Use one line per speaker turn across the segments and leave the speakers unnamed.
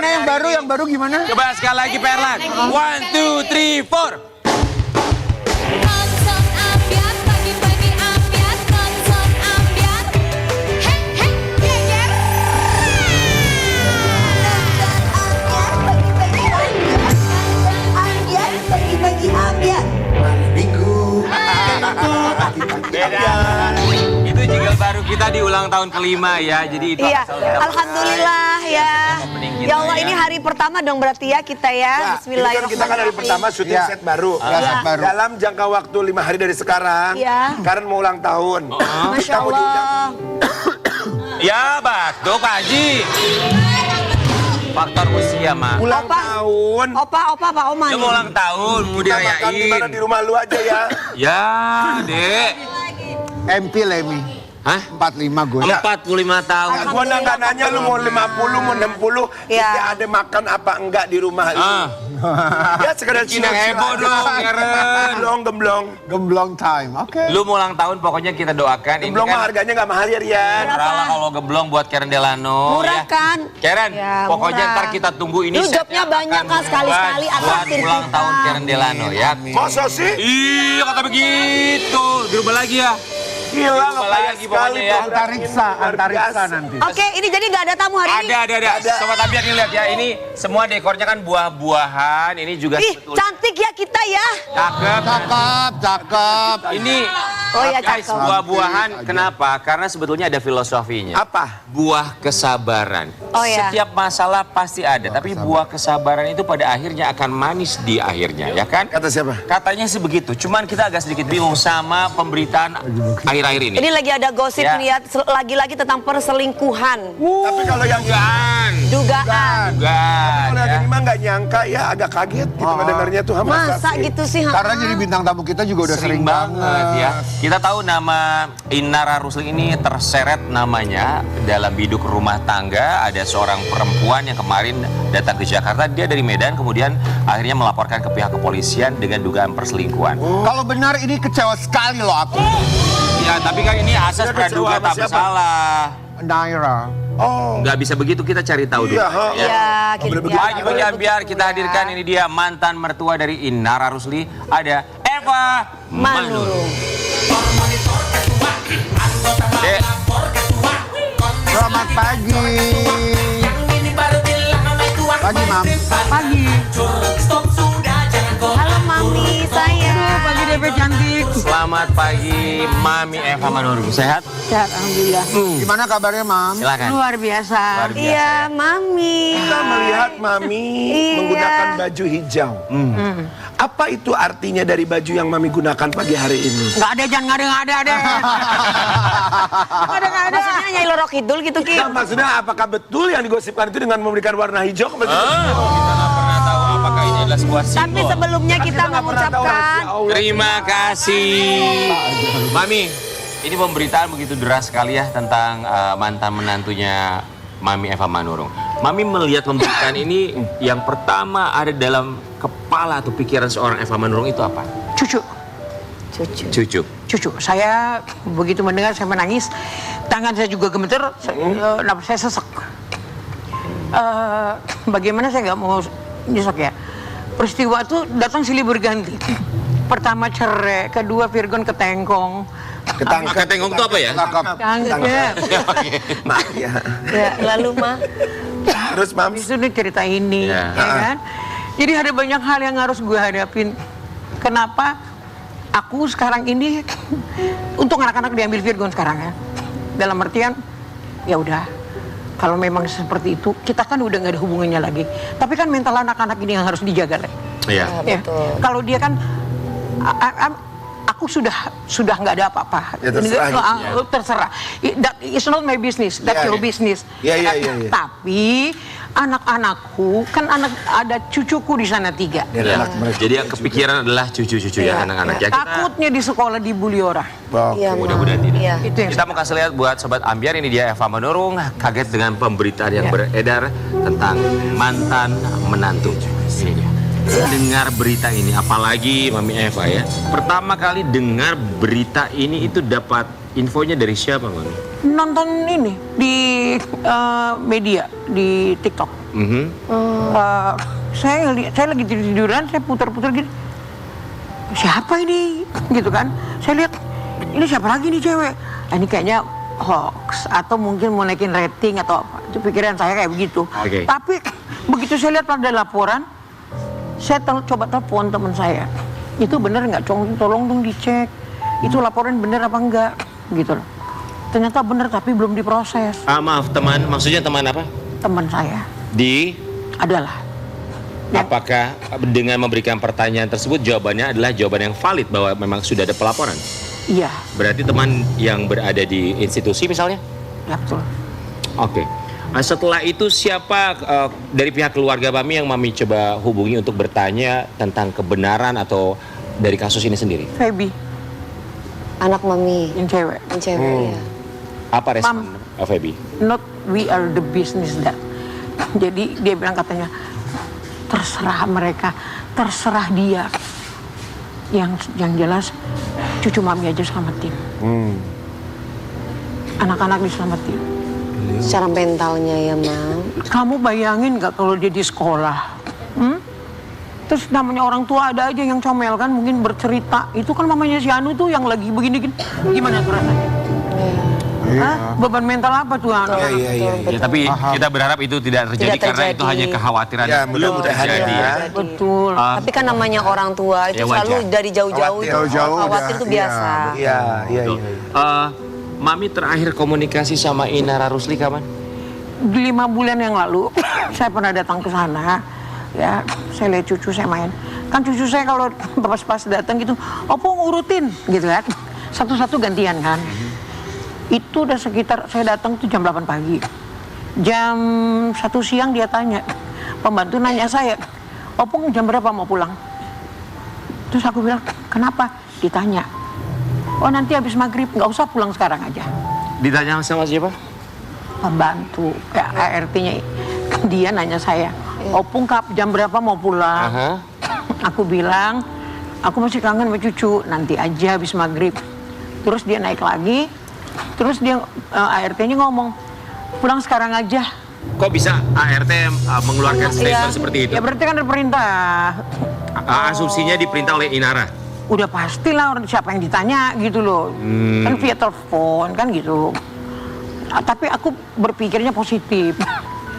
Gimana yang baru? Yang baru gimana?
Coba sekali lagi Pak Erlan. 1, 2, 3, 4.
Nonton ambiar, pagi-pagi ambiar, nonton ambiar. Hei, hei, geger.
Ambiar, pagi-pagi ambiar.
Minggu.
Beda. Itu jingle baru kita di ulang tahun kelima ya. Jadi itu
Iya,
asal kita
alhamdulillah ya.
opening kita
Ya Allah,
ya.
ini hari pertama dong berarti ya kita ya.
Ini kan kita kan hari pertama syuting
Ya.
set baru.
Ya, set baru.
Dalam jangka waktu 5 hari dari sekarang,
Ya.
Karen mau ulang tahun.
Masya Allah.
Ya betul Pak Haji. Faktor usia mah.
Ulang
Opa.
tahun.
Opa, Pak Oma
Lu
nih.
mau ulang tahun, mau
Kita makan di mana
dirayain.
di rumah lu aja ya.
Ya, Dek.
MP Lemi.
Hah?
45 gue.
45 tahun.
Gua nggak nanya lu mau 50, mau 60.
Ya.
Kita ada makan apa enggak di rumah lu.
Ah,
Ya sekedar
bikin yang heboh dong, Karen.
Gemblong.
Gemblong time. Oke.
Lu mau ulang tahun pokoknya kita doakan. Ini
Gemblong mah
kan
harganya nggak mahal ya, Rian.
murah lah kalau geblong buat Karen Delano.
Murah
ya.
kan?
Karen,
Ya,
pokoknya
murah.
ntar kita tunggu ini.
Lu
setnya
jobnya banyak
akan
kan, sekali-sekali
buat
atraktir
ulang
kita.
tahun Karen Delano ya.
Masa sih?
Iya kata begitu. Dirubah lagi ya.
Gila
Lupa
nggak
lagi
banyak
pokoknya
sekali.
ya.
program
Antariksa,
ini, luar
antariksa
biasa.
nanti.
Oke, ini jadi nggak ada tamu hari ini.
Ada. Sobat Ambiar nih lihat ya. Ini semua dekornya kan buah-buahan. Ini juga
Ih,
sebetulnya
cantik ya kita ya.
cakep.
Cakep.
Ini
Oh ya,
guys,
cakep.
buah-buahan kenapa? Karena sebetulnya ada filosofinya.
Apa?
Buah kesabaran.
Oh, ya.
Setiap masalah pasti ada, tapi buah kesabaran itu pada akhirnya akan manis di akhirnya, ya kan?
Kata siapa?
Katanya sih begitu. Cuman kita agak sedikit bingung sama pemberitaan akhir-akhir ini.
Ini lagi ada gosip
Ya.
nih ya, lagi-lagi tentang perselingkuhan.
Tapi kalau yang
Dugaan.
Dugaan.
Dugaan.
kalau yang
Ya.
ini mah nggak nyangka ya, agak kaget gitu ngedengarnya tuh.
Masa gitu sih? ha?
Karena jadi bintang tamu kita juga udah
Sering banget ya. Kita tahu nama Inara Rusli ini terseret namanya dalam biduk rumah tangga. Ada seorang perempuan yang kemarin datang ke Jakarta. Dia dari Medan, kemudian akhirnya melaporkan ke pihak kepolisian dengan dugaan perselingkuhan.
Kalau benar ini kecewa sekali loh aku.
Ya, tapi kan ini asas
Dia
praduga
kecewa sama
tak
siapa?
bersalah.
Naira.
Oh,
Nggak bisa begitu, kita cari tahu dulu.
Iya, ha.
Ya.
Ya, kita
Bagi Bagi Ambiar kita hadirkan ini dia mantan mertua dari Inara Rusli. Ada Eva Manurung. Dek,
Selamat pagi. Pagi, Mam. Pagi.
Halo Mami, saya.
Pagi DP cantik.
selamat pagi Mami Eva Manurung. Sehat?
Sehat, alhamdulillah.
Gimana kabarnya, Mam?
Silakan.
Luar biasa.
Luar biasa.
Iya, Mami.
kita melihat Mami
Iya.
menggunakan baju hijau. Apa itu artinya dari baju yang Mami gunakan pagi hari ini?
Nggak ada, jangan ngada-ngada deh. Ngada-ngada.
Maksudnya Nyai Loro Kidul gitu, Ki?
Nah, maksudnya apakah betul yang digosipkan itu dengan memberikan warna hijau kepada
Kita nggak pernah tahu apakah ini adalah sebuah
Tapi
simbol.
sebelumnya kita mengucapkan
Terima
Terima kasih. Mami, ini pemberitaan begitu deras sekali ya tentang mantan menantunya Mami Eva Manurung. Mami melihat pemberitaan ini yang pertama ada dalam kepala atau pikiran seorang Eva Manurung itu apa?
Cucu.
cucu.
Cucu.
Cucu. Saya begitu mendengar, saya menangis. Tangan saya juga gemeter, nafas saya sesek. Bagaimana saya nggak mau nyesek ya. Peristiwa itu datang silih berganti. Pertama cerai, kedua Virgon ketengkong.
Ketengkong itu apa ya?
Tangkep.
Maaf ya.
Ya, lalu mah
Terus Mam,
Habis itu nih cerita ini,
Ya.
ya kan? Jadi ada banyak hal yang harus gue hadapin. Kenapa aku sekarang ini untuk anak-anak diambil Virgon sekarang ya? Dalam artian, ya udah. Kalau memang seperti itu, kita kan udah nggak ada hubungannya lagi. Tapi kan mental anak-anak ini yang harus dijaga, Le.
Iya.
Ya. Kalau dia kan, aku sudah nggak ada apa-apa.
Ya, terserah gitu
Ini, terserah. That is not my business. That's
Ya,
your
ya.
business.
Ya, ya, ya, ya.
Tapi anak-anakku kan ada cucuku di sana 3.
Ya. Jadi yang kepikiran adalah cucu-cucu ya anak-anak ya. Kita
Takutnya di sekolah dibully orang.
Iya,
mudah-mudahan tidak.
Iya.
Itu yang
Kita mau kasih lihat buat Sobat Ambiar, ini dia Eva Manurung kaget dengan pemberitaan yang beredar tentang mantan menantu. Ini dia. Dengar berita ini, apalagi Mami Eva ya. Pertama kali dengar berita ini itu dapat infonya dari siapa, Mami?
nonton ini di media di TikTok. Saya lagi tiduran, saya putar-putar gitu. Siapa ini? Gitu kan. Saya lihat, ini siapa lagi nih cewek? Ini kayaknya hoax atau mungkin mau naikin rating atau apa. Itu pikiran saya kayak begitu.
Oke.
Tapi begitu saya lihat pada laporan, saya coba telepon teman saya. Itu bener nggak? Tolong dong dicek. Itu laporan bener apa enggak? Gitu loh. Ternyata bener tapi belum diproses.
Maaf teman, maksudnya teman apa?
Teman saya adalah.
Apakah dengan memberikan pertanyaan tersebut jawabannya adalah jawaban yang valid bahwa memang sudah ada pelaporan?
Iya,
Berarti teman yang berada di institusi misalnya?
ya betul.
Oke. Nah, setelah itu siapa dari pihak keluarga Mami yang Mami coba hubungi untuk bertanya tentang kebenaran atau dari kasus ini sendiri?
Feby,
Anak mami
yang cewek.
yang cewek ya.
Apa respon Feby?
Not we are the business that. Jadi dia bilang katanya, terserah mereka, terserah dia. Yang jelas cucu mami aja selamatin. Anak-anak diselamatin.
Secara mentalnya ya, Mam.
Kamu bayangin nggak kalau dia di sekolah? Terus namanya orang tua ada aja yang comel kan, mungkin bercerita. Itu kan mamanya si Anu tuh yang lagi begini gini. Gimana tuh rasanya? Hah? Beban mental apa tuh Anu?
Iya.
Ya, tapi kita berharap itu tidak terjadi,
Tidak
karena itu
terjadi.
hanya kekhawatiran
Ya,
yang belum
mudah-mudahan
terjadi.
ya.
Betul.
Tapi kan namanya orang tua itu
Ya, wajar.
selalu dari jauh-jauh
Khawatir.
itu.
Jauh-jauh
Khawatir
udah,
itu biasa.
Iya.
Mami terakhir komunikasi sama Inara Rusli kapan?
5 bulan yang lalu saya pernah datang ke sana, ya saya lihat cucu saya main. Kan cucu saya kalau pas datang gitu, opung urutin gitu kan, satu-satu gantian kan. Itu udah sekitar saya datang tuh jam 8 pagi, jam 1 siang dia tanya, pembantu nanya saya, opung jam berapa mau pulang? Terus aku bilang, kenapa? Ditanya, oh nanti habis maghrib, nggak usah pulang sekarang aja.
Ditanya sama siapa?
Pembantu, ya ART-nya dia nanya saya, opung jam berapa mau pulang?
Aha.
Aku bilang, aku masih kangen sama cucu, nanti aja habis maghrib. Terus dia naik lagi, terus dia ART-nya ngomong, pulang sekarang aja.
Kok bisa ART mengeluarkan statement seperti itu?
Ya berarti kan ada perintah.
Asumsinya diperintah oleh Inara.
Udah pastilah orang siapa yang ditanya gitu loh. Kan via telepon kan gitu. Tapi aku berpikirnya positif.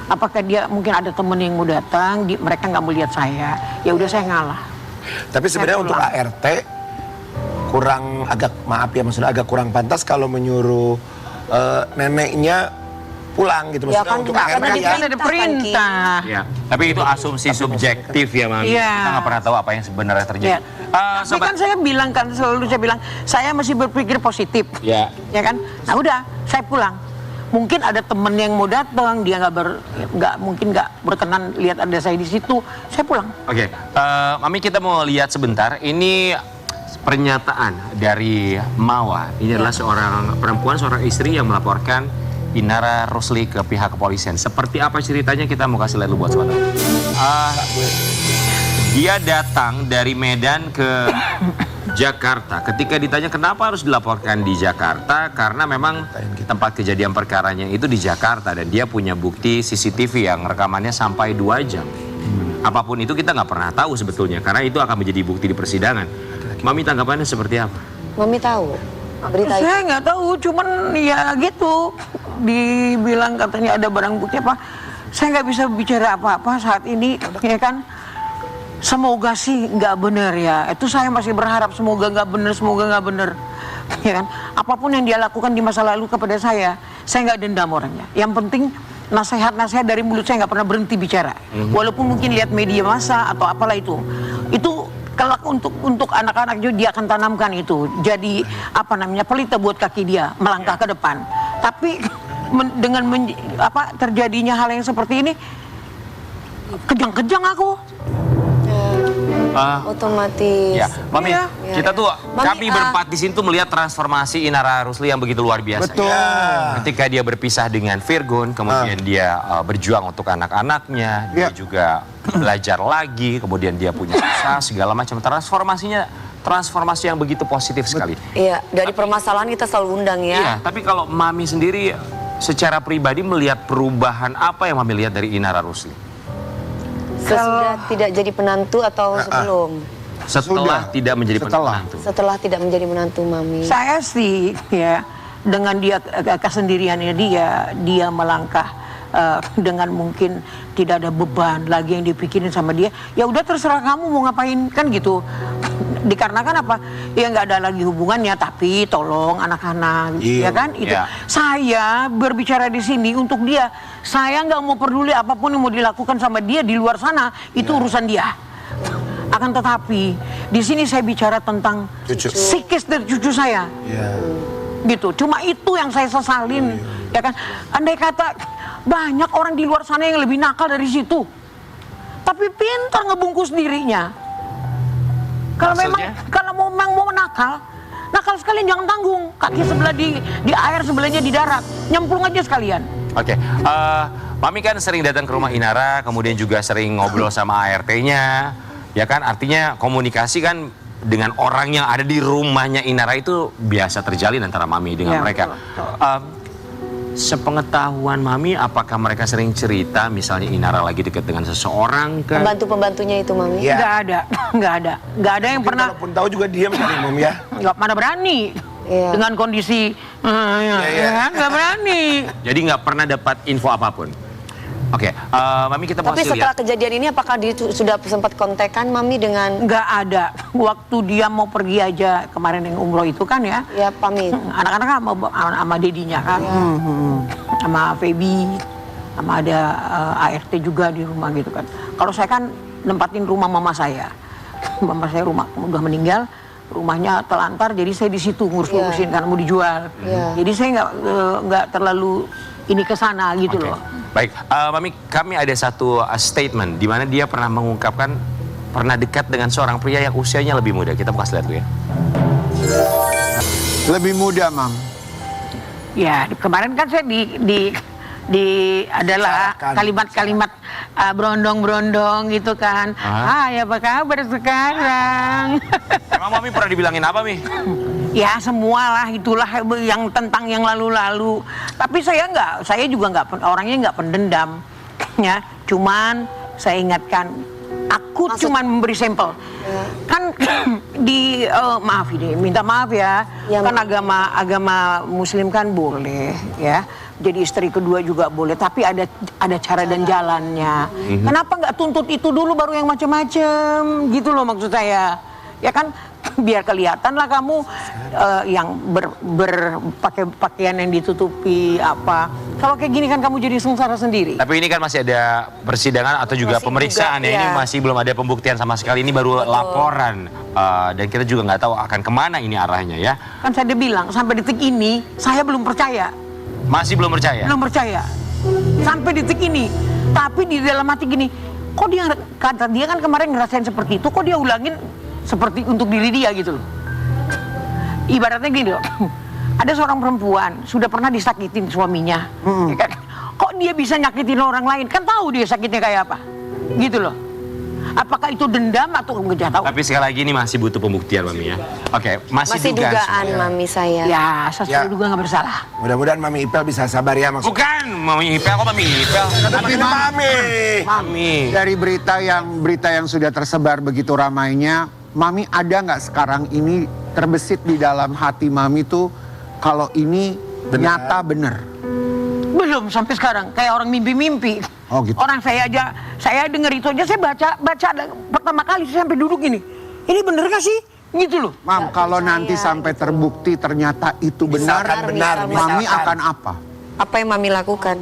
Apakah dia mungkin ada temen yang mau datang, mereka nggak mau lihat saya. Ya udah saya ngalah.
Tapi sebenarnya
Saya
untuk
pulang.
ART kurang maksudnya agak kurang pantas kalau menyuruh neneknya pulang gitu
Ya
maksudnya
kan,
untuk
karena
ART
Karena
dia-
ya.
kan ada perintah.
Ya, tapi itu asumsi subjektif ya, Mami.
Iya.
Kita nggak pernah tahu apa yang sebenarnya terjadi.
Ya. Tapi kan saya bilang kan selalu saya bilang saya masih berpikir positif.
Ya.
Ya kan? Nah udah, saya pulang. Mungkin ada temen yang mau datang, dia mungkin nggak berkenan lihat ada saya di situ. Saya pulang.
Oke, Mami kita mau lihat sebentar. Ini pernyataan dari Mawa. Ini adalah seorang perempuan, seorang istri yang melaporkan Inara Rusli ke pihak kepolisian. Seperti apa ceritanya kita mau kasih lihat dulu buat sobat. Dia datang dari Medan ke Jakarta. Ketika ditanya kenapa harus dilaporkan di Jakarta, karena memang tempat kejadian perkaranya itu di Jakarta dan dia punya bukti CCTV yang rekamannya sampai 2 jam. Apapun itu kita nggak pernah tahu sebetulnya, karena itu akan menjadi bukti di persidangan. Mami tanggapannya seperti apa?
Mami tahu berita itu.
Saya nggak tahu, cuman ya gitu. Dibilang katanya ada barang bukti apa. Saya nggak bisa bicara apa-apa saat ini, ya kan. Semoga sih nggak benar ya. Itu saya masih berharap semoga nggak benar, ya kan. Apapun yang dia lakukan di masa lalu kepada saya nggak dendam orangnya. Yang penting nasihat-nasihat dari mulut saya nggak pernah berhenti bicara. Walaupun mungkin lihat media massa atau apalah itu kelak untuk anak-anak juga dia akan tanamkan itu. Jadi pelita buat kaki dia melangkah ke depan. Tapi dengan terjadinya hal yang seperti ini, kejang-kejang aku.
Otomatis.
Ya, Mami,
Iya.
kita tuh
Mami,
kami berempat di sini tuh melihat transformasi Inara Rusli yang begitu luar biasa.
Betul.
Ketika dia berpisah dengan Virgon, kemudian dia berjuang untuk anak-anaknya, dia
Ya.
juga belajar lagi, kemudian dia punya usaha segala macam. Transformasi yang begitu positif sekali.
Iya, dari permasalahan kita selalu undang ya.
Iya, tapi kalau Mami sendiri secara pribadi melihat perubahan apa yang Mami lihat dari Inara Rusli?
Sesudah tidak jadi penantu atau sebelum?
Setelah
Sudah.
tidak menjadi
Setelah.
penantu.
Setelah tidak menjadi menantu Mami.
Saya sih ya dengan dia kesendiriannya dia melangkah dengan mungkin tidak ada beban lagi yang dipikirin sama dia. Ya udah terserah kamu mau ngapain kan gitu. Dikarenakan apa? Ya nggak ada lagi hubungannya, tapi tolong anak-anak,
Iya.
ya kan? Itu.
Iya.
Saya berbicara di sini untuk dia. Saya nggak mau peduli apapun yang mau dilakukan sama dia di luar sana, itu urusan dia. Akan tetapi di sini saya bicara tentang
Cucu.
psikis dari cucu saya.
Iya.
Gitu. Cuma itu yang saya sesalin, ya kan? Andai kata banyak orang di luar sana yang lebih nakal dari situ, tapi pintar ngebungkus dirinya. Kalau
Maksudnya?
memang mau nakal sekalian jangan tanggung. Kaki sebelah di air, sebelahnya di darat, nyemplung aja sekalian.
Oke, Mami kan sering datang ke rumah Inara, kemudian juga sering ngobrol sama ART-nya, ya kan? Artinya komunikasi kan dengan orang yang ada di rumahnya Inara itu biasa terjalin antara Mami dengan
Ya,
mereka.
betul.
Sepengetahuan Mami, apakah mereka sering cerita misalnya Inara lagi dekat dengan seseorang kan?
Pembantu-pembantunya itu Mami.
Iya.
Nggak ada yang
Mungkin
pernah,
Walaupun tahu juga diam kali Mom ya.
nggak mana berani.
Iya.
Dengan kondisi,
iya.
ya kan? Nggak berani.
Jadi nggak pernah dapat info apapun. Oke, Mami kita
Tapi
masih
setelah
lihat.
kejadian ini apakah dia sudah sempat kontekan Mami dengan
Nggak ada. Waktu dia mau pergi aja kemarin yang umroh itu kan ya.
ya pamit?
Anak-anak sama dedinya kan. Sama Feby. Sama ada ART juga di rumah gitu kan. Kalau saya kan nempatin rumah mama saya. Mama saya udah meninggal. Rumahnya telantar, jadi saya di situ ngurus-ngurusin karena mau dijual.
Iya.
Jadi saya nggak terlalu ini ke sana gitu
Oke.
loh.
Baik, Mami, kami ada satu statement di mana dia pernah mengungkapkan pernah dekat dengan seorang pria yang usianya lebih muda. Kita buka lihat dulu ya.
Lebih muda, Mam.
Ya, kemarin kan saya adalah
Bicarakan.
kalimat-kalimat berondong-berondong gitu kan. Hai, apa kabar sekarang?
Emang Mami pernah dibilangin apa, Mi?
Ya semualah itulah yang tentang yang lalu-lalu. Tapi saya juga orangnya nggak pendendam. Ya, cuman saya ingatkan, aku cuman memberi sampel. Kan maaf ini, minta maaf ya.
Ya,
Kan
Ma'am.
agama Muslim kan boleh ya. Jadi istri kedua juga boleh, tapi ada cara dan jalannya. Kenapa nggak tuntut itu dulu baru yang macam-macam? Gitu loh maksud saya. Ya kan, biar kelihatan lah kamu yang berpakai pakaian yang ditutupi apa. Kalau kayak gini kan kamu jadi sengsara sendiri.
Tapi ini kan masih ada persidangan atau juga
Masih
pemeriksaan
juga,
ya. Ini
ya.
masih belum ada pembuktian sama sekali. Ini baru laporan. Dan kita juga nggak tahu akan kemana ini arahnya ya.
Kan saya udah bilang, sampai detik ini saya belum percaya.
Masih belum percaya?
Belum percaya. Sampai detik ini. Tapi di dalam hati gini, kok dia, kata dia kan kemarin ngerasain seperti itu, kok dia ulangin seperti untuk diri dia gitu loh. Ibaratnya gini loh, ada seorang perempuan sudah pernah disakitin suaminya, ya kan? Kok dia bisa nyakitin orang lain? Kan tahu dia sakitnya kayak apa, gitu loh. Apakah itu dendam atau nggak tahu?
Tapi sekali lagi ini masih butuh pembuktian, Mami ya. Oke, masih
dugaan Mami saya.
Ya, saya
Ya.
juga nggak bersalah.
Mudah-mudahan Mami Ipel bisa sabar ya maksudnya.
Bukan, Mami Ipel, kok Mami Ipel?
Tapi Mami.
Mami.
Dari berita yang sudah tersebar begitu ramainya, Mami ada nggak sekarang ini terbesit di dalam hati Mami tuh kalau ini nyata bener?
Belum sampai sekarang, kayak orang mimpi-mimpi.
Oh, gitu.
Orang saya denger itu aja, saya baca pertama kali saya sampai duduk gini. Ini bener gak sih? Gitu loh.
Mam, kalau nanti sampai terbukti ternyata itu benar,
Misalkan benar,
Mami
misalkan.
akan apa?
Apa yang Mami lakukan?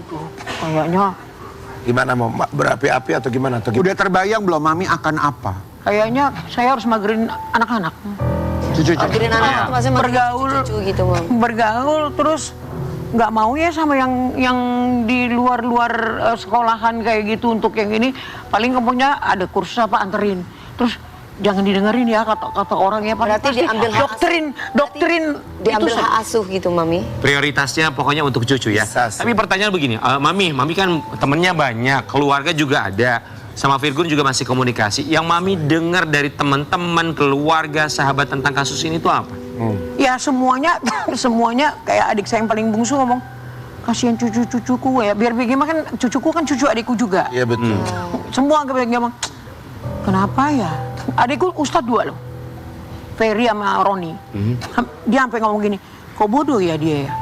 Kayaknya
Gimana mau berapi-api atau gimana? Atau gimana?
Udah terbayang belum Mami akan apa?
saya harus magerin anak-anak.
Cucu-cucu.
Magerin anak itu maksudnya
Bergaul.
cucu gitu, Mam.
Bergaul terus nggak mau ya sama yang di luar sekolahan kayak gitu. Untuk yang ini paling kamunya ada kursus apa anterin. Terus jangan didengerin ya kata orang ya.
Berarti diambil hak
doktrin
Diambil
itu
hak asuh gitu, Mami.
Prioritasnya pokoknya untuk cucu ya.
Bisa sih.
Tapi pertanyaan begini, Mami kan temennya banyak, keluarga juga ada. Sama Virgun juga masih komunikasi. Yang Mami dengar dari teman-teman, keluarga, sahabat tentang kasus ini tuh apa?
Ya semuanya kayak adik saya yang paling bungsu ngomong, kasihan cucu-cucuku ya. Biar bagaimana kan cucuku kan cucu adikku juga.
Iya betul.
Semua ngomong, kenapa ya? Adikku Ustadz 2 loh. Ferry sama Roni. Dia sampai ngomong gini, kok bodoh ya dia ya?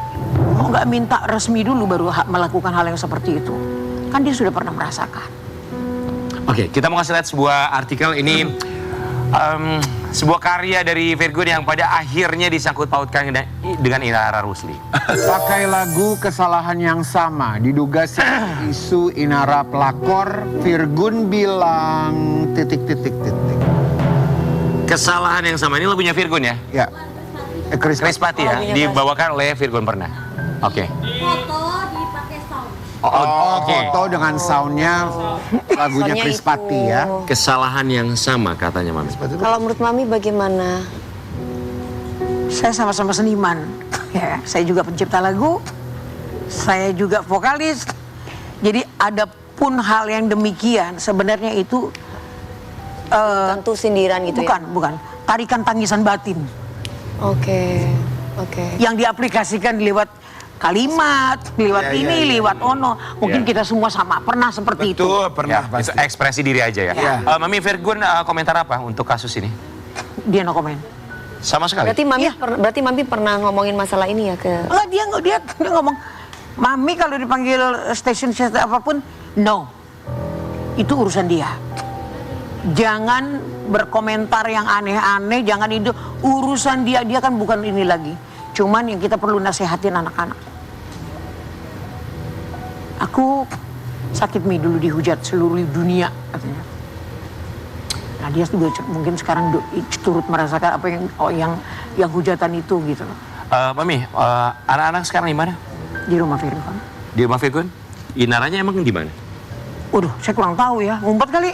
Kok nggak minta resmi dulu baru melakukan hal yang seperti itu? Kan dia sudah pernah merasakan.
Oke, kita mau kasih lihat sebuah artikel ini. Sebuah karya dari Virgun yang pada akhirnya disangkut pautkan dengan Inara Rusli.
Pakai lagu kesalahan yang sama, diduga isu Inara pelakor, Virgun bilang titik.
Kesalahan yang sama, ini lagunya Virgun ya?
Ya,
Chris Pati ya, dibawakan oleh Virgun pernah. Oke.
Foto dipakai sound.
Oke.
Foto dengan soundnya lagunya
Soundnya
Chris
itu.
Pati ya.
Kesalahan yang sama katanya Mami.
Kalau menurut Mami bagaimana?
Saya sama-sama seniman. Ya, saya juga pencipta lagu. Saya juga vokalis. Jadi ada pun hal yang demikian sebenarnya itu
Tentu sindiran gitu
bukan tarikan tangisan batin
ya? Oke.
yang diaplikasikan lewat kalimat, lewat lewat ono. Mungkin kita semua sama pernah seperti itu.
Betul, pernah
Ya,
pasti.
itu ekspresi diri aja ya.
Ya.
Mami Virgun komentar apa untuk kasus ini?
Dia no komen.
Sama sekali.
Berarti Mami pernah ngomongin masalah ini ya ke...
Enggak, dia ngomong, Mami kalau dipanggil station apapun, no. Itu urusan dia. Jangan berkomentar yang aneh-aneh, jangan itu urusan dia kan bukan ini lagi. Cuman yang kita perlu nasihatin anak-anak. Aku sakit mie dulu dihujat seluruh dunia katanya. Nah dia juga mungkin sekarang turut merasakan apa yang hujatan itu gitu loh.
Mami, anak-anak sekarang di mana?
Di rumah Firman.
Di rumah Virgun? Inaranya emang di mana?
Waduh, saya kurang tahu ya. Ngumpet kali.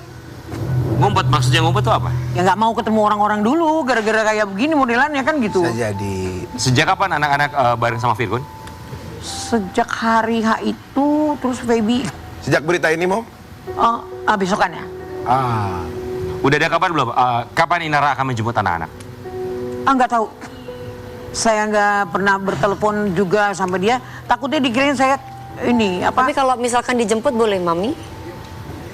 Ngumpet, maksudnya ngumpet tuh apa?
Ya nggak mau ketemu orang-orang dulu, gara-gara kayak begini modelannya kan gitu.
Bisa jadi.
Sejak kapan anak-anak bareng sama Virgun?
Sejak hari H itu, terus baby,
Sejak berita ini mau?
besokan ya.
Udah ada kapan belum? Kapan Inara akan menjemput anak-anak?
Nggak tahu. Saya nggak pernah bertelepon juga sama dia. Takutnya dikirain saya ini apa?
Tapi kalau misalkan dijemput boleh Mami?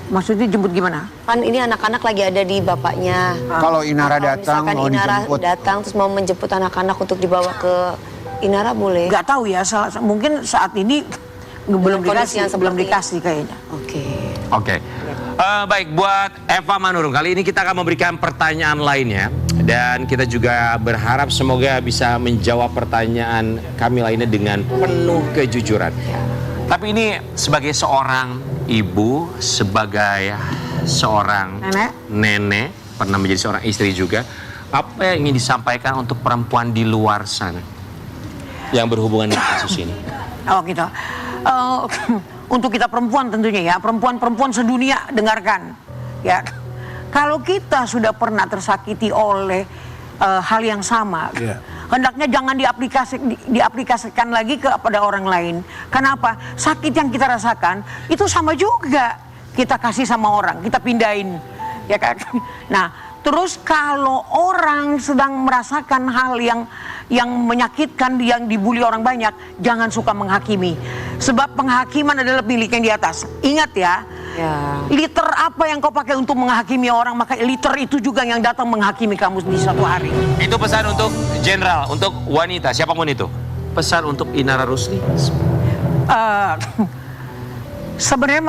Maksudnya jemput gimana?
Kan ini anak-anak lagi ada di bapaknya.
Kalau Inara
Kalau
datang
misalkan
mau
Inara
dijemput.
datang terus mau menjemput anak-anak untuk dibawa ke Inara boleh?
Nggak tahu ya. Mungkin saat ini belum
kondisi yang
dikasih
seperti
kayaknya.
Oke.
Oke. Baik, buat Eva Manurung, kali ini kita akan memberikan pertanyaan lainnya. Dan kita juga berharap semoga bisa menjawab pertanyaan kami lainnya dengan penuh kejujuran. Tapi ini sebagai seorang ibu, sebagai seorang nenek, pernah menjadi seorang istri juga, apa yang ingin disampaikan untuk perempuan di luar sana yang berhubungan dengan kasus ini?
Oh gitu. Untuk kita perempuan tentunya ya, perempuan-perempuan sedunia dengarkan. Ya, kalau kita sudah pernah tersakiti oleh hal yang sama, hendaknya jangan diaplikasikan lagi kepada orang lain. Kenapa? Sakit yang kita rasakan itu sama juga kita kasih sama orang, kita pindahin, ya kan? Nah, terus kalau orang sedang merasakan hal yang menyakitkan, yang dibully orang banyak, jangan suka menghakimi. Sebab penghakiman adalah milik yang di atas. Ingat ya.
Ya.
Liter apa yang kau pakai untuk menghakimi orang, maka liter itu juga yang datang menghakimi kamu di suatu hari.
Itu pesan untuk general, untuk wanita, siapapun itu. Pesan untuk Inara Rusli.
Sebenarnya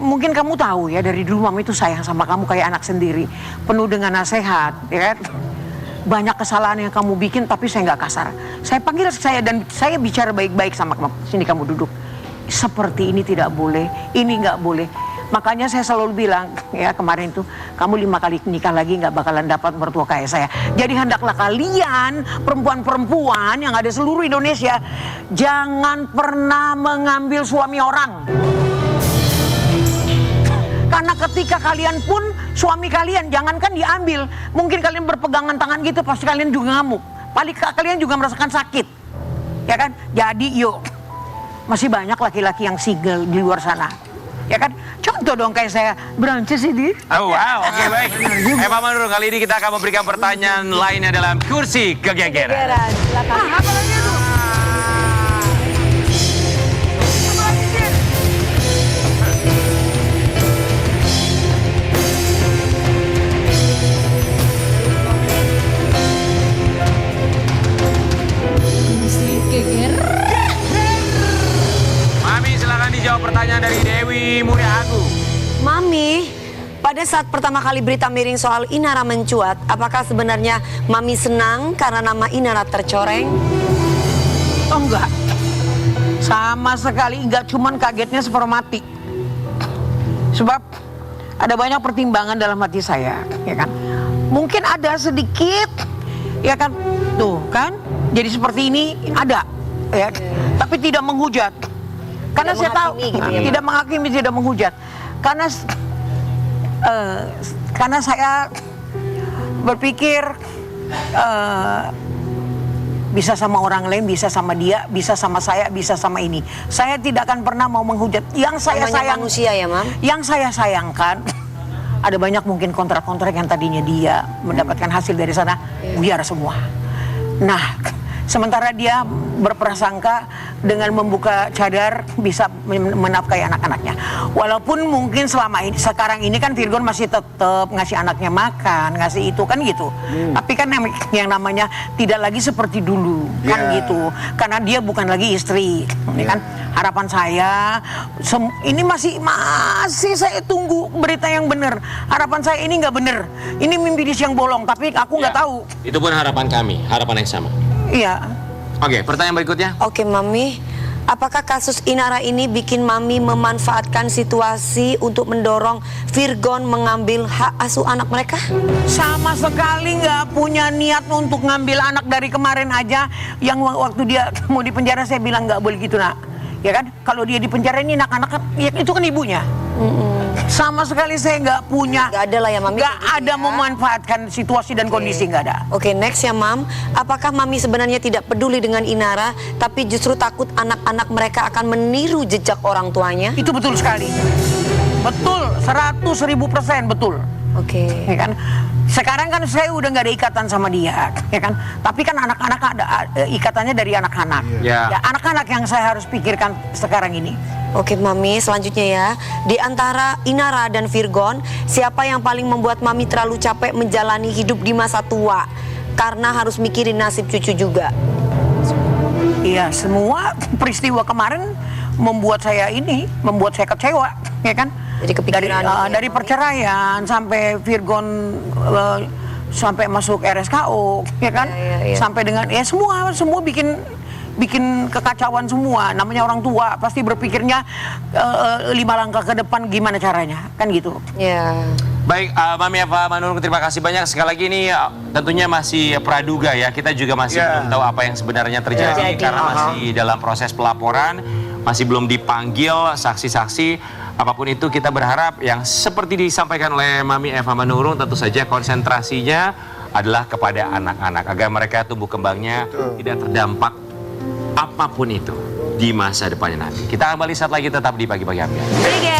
mungkin kamu tahu ya, dari dulu Mami itu sayang sama kamu kayak anak sendiri, penuh dengan nasihat, ya kan? Banyak kesalahan yang kamu bikin, tapi saya nggak kasar. Saya panggil dan saya bicara baik-baik sama kamu. Sini kamu duduk. Seperti ini tidak boleh, ini nggak boleh. Makanya saya selalu bilang, ya kemarin tuh, kamu 5 kali nikah lagi nggak bakalan dapat mertua kayak saya. Jadi hendaklah kalian, perempuan-perempuan yang ada seluruh Indonesia, jangan pernah mengambil suami orang. Karena ketika kalian pun, suami kalian jangankan diambil, mungkin kalian berpegangan tangan gitu, pasti kalian juga ngamuk. Paling kalian juga merasakan sakit. Ya kan? Jadi yuk, masih banyak laki-laki yang single di luar sana. Ya kan? Contoh dong kayak saya, berancis ini.
Oh wow, oke baik. Eva Manurung, kali ini kita akan memberikan pertanyaan lainnya dalam Kursi Kegegeran.
Silakan.
Apa lagi itu?
Mami, pada saat pertama kali berita miring soal Inara mencuat, apakah sebenarnya Mami senang karena nama Inara tercoreng?
Oh enggak. Sama sekali enggak, cuman kagetnya sepermati. Sebab ada banyak pertimbangan dalam hati saya, ya kan. Mungkin ada sedikit, ya kan. Tuh kan, jadi seperti ini ada, ya. Tapi tidak menghujat. Karena
Tidak
saya tahu,
menghakimi gitu ya,
tidak menghakimi, tidak menghujat. Karena saya berpikir bisa sama orang lain, bisa sama dia, bisa sama saya, bisa sama ini. Saya tidak akan pernah mau menghujat. Yang saya
Namanya
sayang,
manusia ya, Mam.
yang saya sayangkan ada banyak mungkin kontrak-kontrak yang tadinya dia mendapatkan hasil dari sana, biar semua. Nah, sementara dia berprasangka dengan membuka cadar bisa menafkahi anak-anaknya. Walaupun mungkin selama ini, sekarang ini kan Virgon masih tetap ngasih anaknya makan, ngasih itu kan gitu. Tapi kan yang namanya tidak lagi seperti dulu kan gitu. Karena dia bukan lagi istri. Ini kan harapan saya ini masih saya tunggu berita yang benar. Harapan saya ini nggak benar. Ini mimpi yang bolong, tapi aku nggak tahu.
Itu pun harapan kami, harapan yang sama.
Iya.
Oke, pertanyaan berikutnya.
Oke, Mami. Apakah kasus Inara ini bikin Mami memanfaatkan situasi untuk mendorong Virgon mengambil hak asuh anak mereka?
Sama sekali nggak punya niat untuk ngambil anak. Dari kemarin aja yang waktu dia mau di penjara saya bilang nggak boleh gitu, Nak. Ya kan? Kalau dia di penjara ini anak-anak ya itu kan ibunya. Sama sekali saya nggak punya.
Nggak ada lah ya, Mami,
Nggak
kayak gitu
ada
ya.
memanfaatkan situasi dan kondisi, nggak ada.
Oke, next ya, Mam. Apakah Mami sebenarnya tidak peduli dengan Inara, tapi justru takut anak-anak mereka akan meniru jejak orang tuanya?
Itu betul sekali. Betul, 100.000% betul.
Oke.
Ya kan? Sekarang kan saya udah nggak ada ikatan sama dia, ya kan? Tapi kan anak-anak ada ikatannya dari anak-anak.
Ya.
Ya, anak-anak yang saya harus pikirkan sekarang ini.
Oke, Mami, selanjutnya ya. Di antara Inara dan Virgon, siapa yang paling membuat Mami terlalu capek menjalani hidup di masa tua? Karena harus mikirin nasib cucu juga.
Iya, semua peristiwa kemarin membuat saya kecewa, ya kan?
Jadi kepikiran ya,
dari
Mami?
perceraian sampai Virgon sampai masuk RSKO, ya kan?
Iya.
Sampai dengan ya semua bikin kekacauan semua. Namanya orang tua pasti berpikirnya 5 langkah ke depan gimana caranya, kan gitu.
Ya.
Baik, Mami Eva Manurung, terima kasih banyak. Sekali lagi ini tentunya masih praduga ya. Kita juga masih belum tahu apa yang sebenarnya terjadi karena masih dalam proses pelaporan, masih belum dipanggil saksi-saksi. Apapun itu kita berharap yang seperti disampaikan oleh Mami Eva Manurung tentu saja konsentrasinya adalah kepada anak-anak agar mereka tumbuh kembangnya tidak terdampak apapun itu di masa depannya nanti. Kita kembali saat lagi tetap di Pagi-Pagi Ambiar.
Oke,